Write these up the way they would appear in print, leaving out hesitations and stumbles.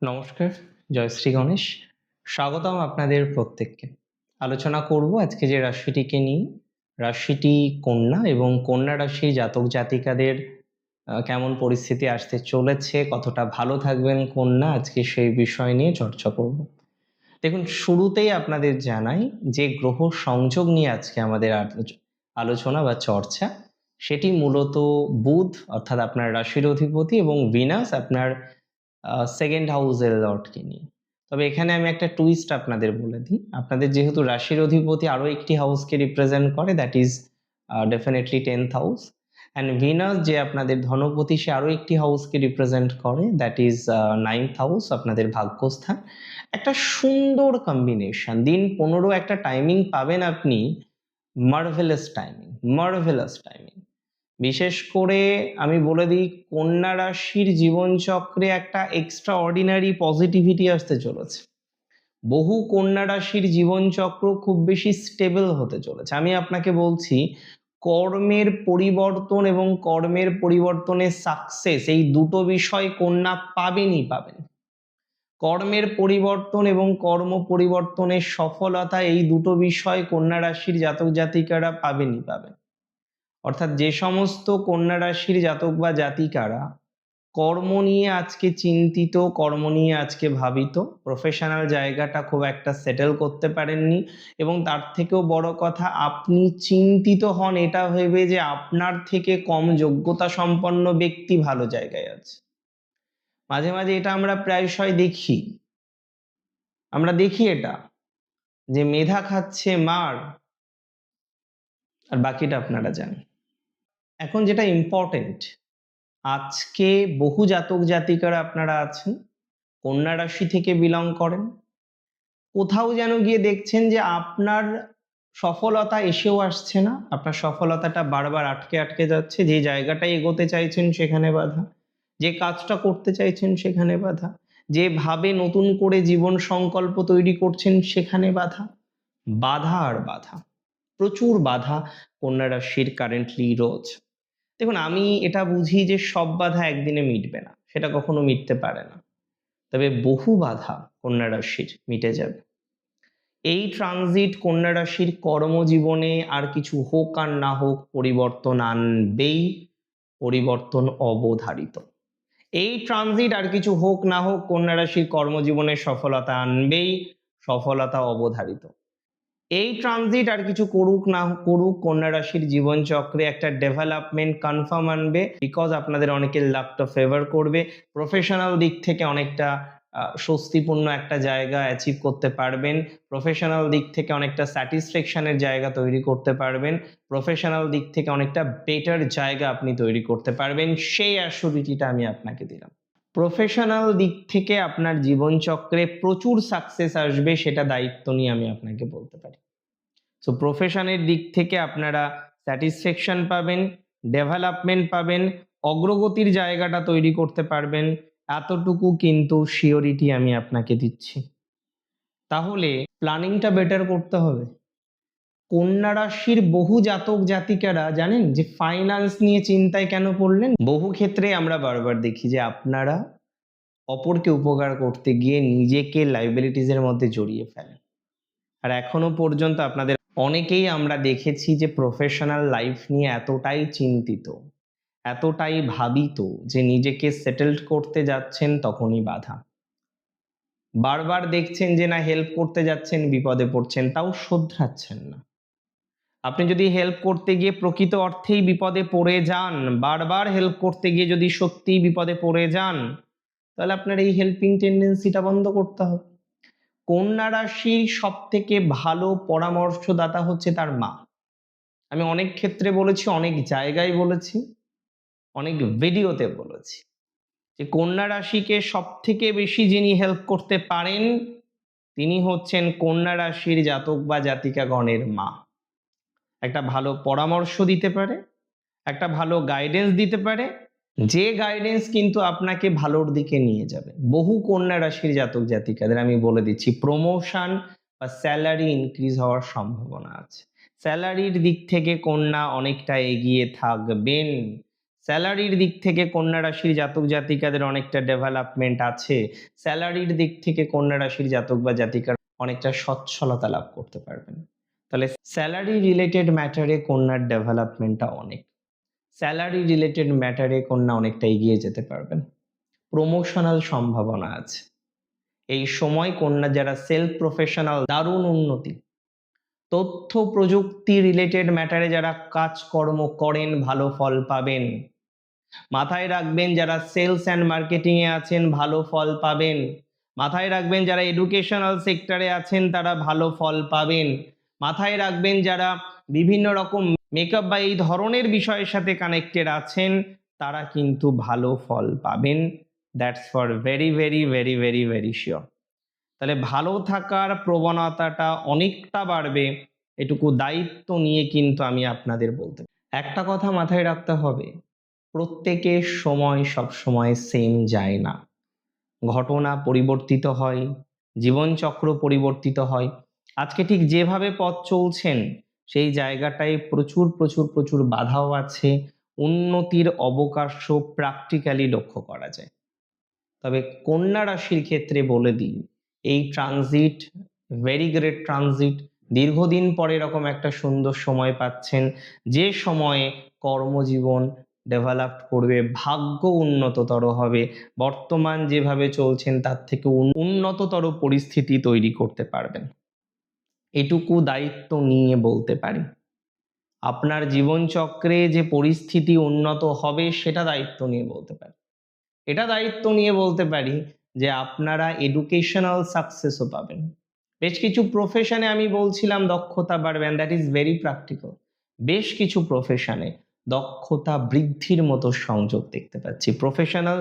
নমস্কার, জয় শ্রী গণেশ। স্বাগতম আপনাদের প্রত্যেককে। আলোচনা করব আজকে যে রাশিটিকে নিয়ে। রাশিটি কন্যা এবং কন্যা রাশির জাতক জাতিকাদের কেমন পরিস্থিতি আসতে চলেছে, কতটা ভালো থাকবেন কন্যা, আজকে সেই বিষয় নিয়ে চর্চা করব। দেখুন, শুরুতেই আপনাদের জানাই যে গ্রহ সংযোগ নিয়ে আজকে আমাদের আলোচনা বা চর্চা, সেটি মূলত বুধ অর্থাৎ আপনার রাশির অধিপতি এবং ভিনাস আপনার সেকেন্ড হাউসের লর্ডকে নিয়ে। তবে এখানে আমি একটা টুইস্ট আপনাদের বলে দিই। আপনাদের যেহেতু রাশির অধিপতি আরো একটি হাউসকে রিপ্রেজেন্ট করে, that is definitely 10th house, and Venus যে আপনাদের ধনপতি সে আরো একটি হাউসকে রিপ্রেজেন্ট করে, দ্যাট ইজ 9th হাউস, আপনাদের ভাগ্যস্থান। একটা সুন্দর কম্বিনেশন, দিন 15 একটা টাইমিং পাবেন আপনি, মার্ভেলাস টাইমিং, মার্ভেলাস টাইমিং। বিশেষ করে আমি বলে দিই, কন্যা রাশির জীবনচক্রে একটা এক্সট্রা অর্ডিনারি পজিটিভিটি আসতে চলেছে। বহু কন্যা রাশির জীবনচক্র খুব বেশি স্টেবল হতে চলেছে। আমি আপনাকে বলছি, কর্মের পরিবর্তন এবং কর্মের পরিবর্তনের সাকসেস, এই দুটো বিষয় কন্যা পাবেনই পাবেন। কর্মের পরিবর্তন এবং কর্ম পরিবর্তনের সফলতা, এই দুটো বিষয় কন্যা রাশির জাতক জাতিকারা পাবেনই পাবেন। অর্থাৎ যে সমস্ত কন্যা রাশির জাতক বা জাতিকারা কর্ম নিয়ে আজকে চিন্তিত, কর্ম নিয়ে আজকে ভাবিত, প্রফেশনাল জায়গাটা খুব একটা সেটেল করতে পারেননি, এবং তার থেকেও বড় কথা, আপনি চিন্তিত হন এটা ভেবে যে আপনার থেকে কম যোগ্যতা সম্পন্ন ব্যক্তি ভালো জায়গায় আছে। মাঝে মাঝে এটা আমরা প্রায়শই দেখি, আমরা দেখি এটা, যে মেধা খাচ্ছে মার, আর বাকিটা আপনারা জানেন। এখন যেটা ইম্পর্টেন্ট, আজকে বহু জাতক জাতিকারা আপনারা আছেন, কন্যা রাশি থেকে বিলং করেন, কোথাও যেন গিয়ে দেখছেন যে আপনার সফলতা এসেও আসছে না, আপনার সফলতাটা বারবার আটকে আটকে যাচ্ছে, যে জায়গাটায় এগোতে চাইছেন সেখানে বাধা, যে কাজটা করতে চাইছেন সেখানে বাধা, যেভাবে নতুন করে জীবন সংকল্প তৈরি করছেন সেখানে বাধা, বাধা আর বাধা, প্রচুর বাধা কন্যা রাশির কারেন্টলি রোজ। দেখুন, আমি এটা বুঝি যে সব বাধা একদিনে মিটবে না, সেটা কখনো মিটতে পারে না, তবে বহু বাধা কন্যা রাশির মিটে যাবে। এই ট্রানজিট কন্যা রাশির কর্মজীবনে আর কিছু হোক আর না হোক পরিবর্তন আনবেই, পরিবর্তন অবধারিত। এই ট্রানজিট আর কিছু হোক না হোক কন্যা রাশির কর্মজীবনে সফলতা আনবেই, সফলতা অবধারিত। এই ট্রানজিট আর কিছু করুক না করুক, কন্যা রাশির জীবনচক্রে একটা ডেভেলপমেন্ট কনফার্ম আনবে, বিকজ আপনাদের অনেকের লাকটা ফেভার করবে। প্রফেশনাল দিক থেকে অনেকটা স্বস্তিপূর্ণ একটা জায়গা অ্যাচিভ করতে পারবেন, প্রফেশনাল দিক থেকে অনেকটা স্যাটিসফ্যাকশনের জায়গা তৈরি করতে পারবেন, প্রফেশনাল দিক থেকে অনেকটা বেটার জায়গা আপনি তৈরি করতে পারবেন, সেই অ্যাসিউরিটিটা আমি আপনাকে দিলাম। প্রফেশনাল দিক থেকে আপনার জীবনচক্রে প্রচুর সাকসেস আসবে, সেটা দায়িত্ব নিয়ে আমি আপনাকে বলতে পারি। সো প্রফেশনের দিক থেকে আপনারা স্যাটিসফ্যাকশন পাবেন, ডেভেলপমেন্ট পাবেন, অগ্রগতির জায়গাটা তৈরি করতে পারবেন, এতটুকু কিন্তু শিওরিটি আমি আপনাকে দিচ্ছি। তাহলে প্ল্যানিংটা বেটার করতে হবে। কন্যা রাশির বহু জাতক জাতিকারা জানেন যে ফাইন্যান্স নিয়ে চিন্তায় কেন পড়লেন? বহু ক্ষেত্রে আমরা বারবার দেখি যে আপনারা অপরকে উপকার করতে গিয়ে নিজেকে লাইবিলিটিসের মধ্যে জড়িয়ে ফেলেন, আর এখনো পর্যন্ত আপনাদের অনেকেই আমরা দেখেছি যে প্রফেশনাল লাইফ নিয়ে এতটাই চিন্তিত, এতটাই ভাবিত যে নিজেকে সেটেলড করতে যাচ্ছেন তখনই বাধা। বারবার দেখছেন যে না, হেল্প করতে যাচ্ছেন বিপদে পড়ছেন, তাও শোধরাচ্ছেন না। আপনি যদি হেল্প করতে গিয়ে প্রকৃত অর্থেই বিপদে পড়ে যান, বারবার হেল্প করতে গিয়ে যদি সত্যিই বিপদে পড়ে যান, তাহলে আপনার এই হেল্পিং টেন্ডেন্সিটা বন্ধ করতে হবে। কন্যা রাশির সব থেকে ভালো পরামর্শদাতা হচ্ছে তার মা। আমি অনেক ক্ষেত্রে বলেছি, অনেক জায়গায় বলেছি, অনেক ভিডিওতে বলেছি যে কন্যা রাশিকে সব থেকে বেশি যিনি হেল্প করতে পারেন তিনি হচ্ছেন কন্যা রাশির জাতক বা জাতিকাগণের মা। একটা ভালো পরামর্শ দিতে পারে, একটা ভালো গাইডেন্স দিতে পারে, যে গাইডেন্স কিন্তু আপনাকে ভালোর দিকে নিয়ে যাবে। বহু কন্যা রাশির জাতক জাতিকাদের আমি বলে দিচ্ছি, প্রমোশন বা স্যালারি ইনক্রিজ হওয়ার সম্ভাবনা আছে। স্যালারির দিক থেকে কন্যা অনেকটা এগিয়ে থাকবেন, স্যালারির দিক থেকে কন্যা রাশির জাতক জাতিকাদের অনেকটা ডেভেলপমেন্ট আছে। স্যালারির দিক থেকে কন্যা রাশির জাতক বা জাতিকার অনেকটা সচ্ছলতা লাভ করতে পারবেন। তাহলে স্যালারি রিলেটেড ম্যাটারে কন্যার ডেভেলপমেন্টটা অনেক। স্যালারি রিলেটেড ম্যাটারে কন্যা অনেকটা এগিয়ে যেতে পারবেন। প্রমোশনাল সম্ভাবনা আছে। এই সময় কন্যা যারা সেলফ প্রফেশনাল, দারুণ উন্নতি। তথ্য প্রযুক্তি রিলেটেড ম্যাটারে যারা কাজকর্ম করেন ভালো ফল পাবেন। মাথায় রাখবেন যারা সেলস অ্যান্ড মার্কেটিং এ আছেন ভালো ফল পাবেন। মাথায় রাখবেন যারা এডুকেশনাল সেক্টরে আছেন তারা ভালো ফল পাবেন। মাথায় রাখবেন যারা বিভিন্ন রকম মেকআপ বা এই ধরনের বিষয়ের সাথে কানেক্টেড আছেন তারা কিন্তু ভালো ফল পাবেন। That's for very very very very very sure. তাহলে ভালো থাকার প্রবণতাটা অনেকটা বাড়বে, এটুকু দায়িত্ব নিয়ে কিন্তু আমি আপনাদের বলতে। একটা কথা মাথায় রাখতে হবে, প্রত্যেকের সময় সব সময় সেম যায় না। ঘটনা পরিবর্তিত হয়, জীবনচক্র পরিবর্তিত হয়। আজকে ঠিক যেভাবে পথ চলছেন সেই জায়গাটায় প্রচুর প্রচুর প্রচুর বাধাও আছে, উন্নতির অবকাশও প্র্যাকটিক্যালি লক্ষ্য করা যায়। তবে কন্যা রাশির ক্ষেত্রে বলে দিই, এই ট্রানজিট ভেরি গ্রেট ট্রানজিট। দীর্ঘদিন পরে এরকম একটা সুন্দর সময় পাচ্ছেন যে সময়ে কর্মজীবন ডেভেলপ করবে, ভাগ্য উন্নততর হবে, বর্তমান যেভাবে চলছেন তার থেকে উন্নততর পরিস্থিতি তৈরি করতে পারবেন। এটুকু দায়িত্ব নিয়ে বলতে পারি। আপনার জীবনচক্রে যে পরিস্থিতি উন্নত হবে সেটা দায়িত্ব নিয়ে বলতে পারি। এটা দায়িত্ব নিয়ে বলতে পারি যে আপনারা এডুকেশনাল সাকসেসও পাবেন। বেশ কিছু প্রফেশনে আমি বলছিলাম দক্ষতা বাড়বে, and that is very practical. বেশ কিছু প্রফেশনে দক্ষতা বৃদ্ধির মতো সংযোগ দেখতে পাচ্ছি, প্রফেশনাল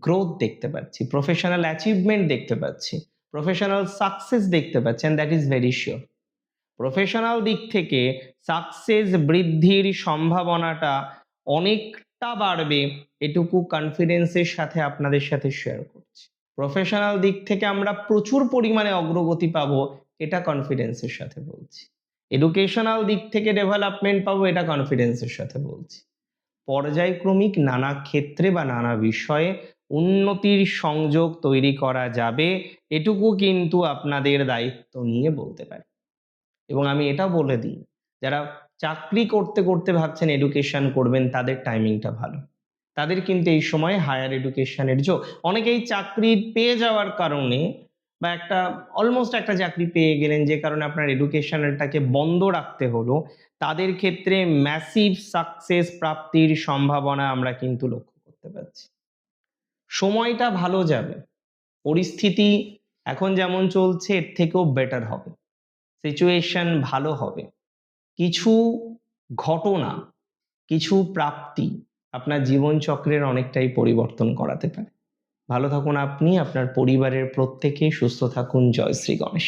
গ্রোথ দেখতে পাচ্ছি, প্রফেশনাল অ্যাচিভমেন্ট দেখতে পাচ্ছি, প্রফেশনাল সাকসেস দেখতে পাচ্ছি, and that is very sure. Professional দিক থেকে সাকসেস বৃদ্ধির সম্ভাবনাটা অনেকটা বাড়বে, এটুকু কনফিডেন্সের সাথে আপনাদের সাথে শেয়ার করছি। প্রফেশনাল দিক থেকে আমরা প্রচুর পরিমাণে অগ্রগতি পাবো, এটা কনফিডেন্সের সাথে বলছি। এডুকেশনাল দিক থেকে ডেভেলপমেন্ট পাবো, এটা কনফিডেন্সের সাথে বলছি। পর্যায়ক্রমিক নানা ক্ষেত্রে বা নানা বিষয়ে উন্নতির সংযোগ তৈরি করা যাবে, এটুকু কিন্তু আপনাদের দায়িত্ব নিয়ে বলতে পারি। এবং আমি এটা বলে দিই, যারা চাকরি করতে করতে ভাবছেন এডুকেশন করবেন তাদের টাইমিংটা ভালো। তাদের কিন্তু এই সময় হায়ার এডুকেশনের অনেকেই চাকরি পেয়ে যাওয়ার কারণে বা অলমোস্ট একটা চাকরি পেয়ে গেলেন যে কারণে আপনার এডুকেশনটাকে বন্ধ রাখতে হলো, তাদের ক্ষেত্রে ম্যাসিভ সাকসেস প্রাপ্তির সম্ভাবনা আমরা কিন্তু লক্ষ্য করতে পারছি। সময়টা ভালো যাবে, পরিস্থিতি এখন যেমন চলছে এর থেকেও বেটার হবে, সিচুয়েশন ভালো হবে। কিছু ঘটনা, কিছু প্রাপ্তি আপনার জীবনচক্রের অনেকটাই পরিবর্তন করাতে পারে। ভালো থাকুন আপনি, আপনার পরিবারের প্রত্যেকে সুস্থ থাকুন। জয় শ্রী গণেশ।